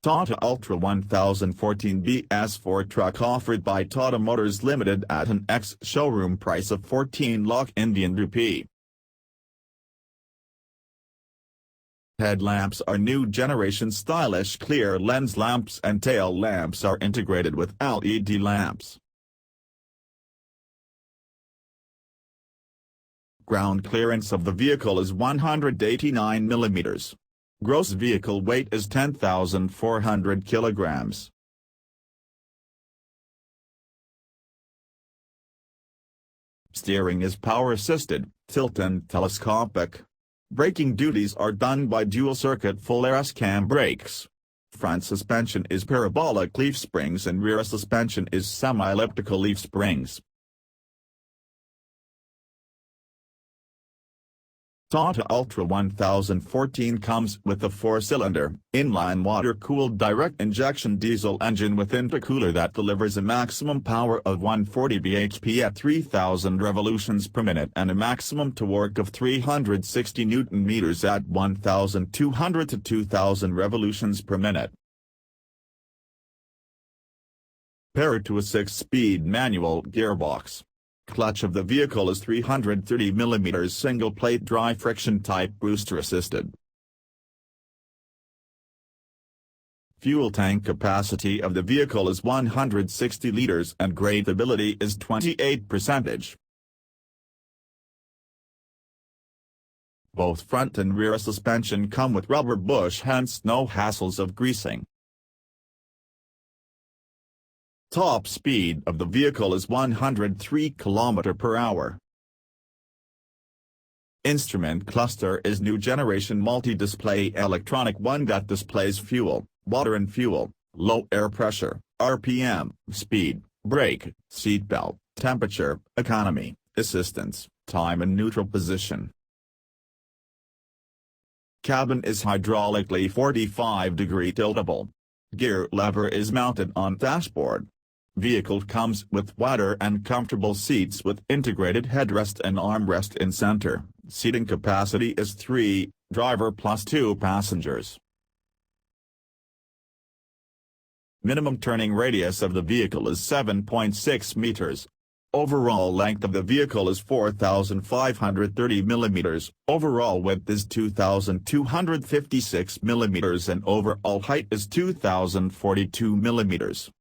Tata Ultra 1014 BS4 Truck offered by Tata Motors Limited at an ex-showroom price of 14 lakh Indian rupee. Headlamps are new generation stylish clear lens lamps and tail lamps are integrated with LED lamps. Ground clearance of the vehicle is 189 mm. Gross vehicle weight is 10,400 kilograms. Steering is power-assisted, tilt and telescopic. Braking duties are done by dual-circuit full air-cam brakes. Front suspension is parabolic leaf springs and rear suspension is semi-elliptical leaf springs. Tata Ultra 1014 comes with a 4-cylinder, inline water-cooled direct injection diesel engine with intercooler that delivers a maximum power of 140 bhp at 3,000 revolutions per minute and a maximum torque of 360 Nm at 1,200 to 2,000 revolutions per minute. Paired to a 6-speed manual gearbox. Clutch of the vehicle is 330 mm single-plate dry friction type booster assisted. Fuel tank capacity of the vehicle is 160 liters and gradeability is 28%. Both front and rear suspension come with rubber bush, hence no hassles of greasing. Top speed of the vehicle is 103 km/h. Instrument cluster is new generation multi-display electronic one that displays fuel, water and fuel, low air pressure, RPM, speed, brake, seatbelt, temperature, economy, assistance, time and neutral position. Cabin is hydraulically 45-degree tiltable. Gear lever is mounted on dashboard. Vehicle comes with wider and comfortable seats with integrated headrest and armrest in center. Seating capacity is 3, driver plus 2 passengers. Minimum turning radius of the vehicle is 7.6 meters. Overall length of the vehicle is 4,530 mm, overall width is 2,256 mm and overall height is 2,042 mm.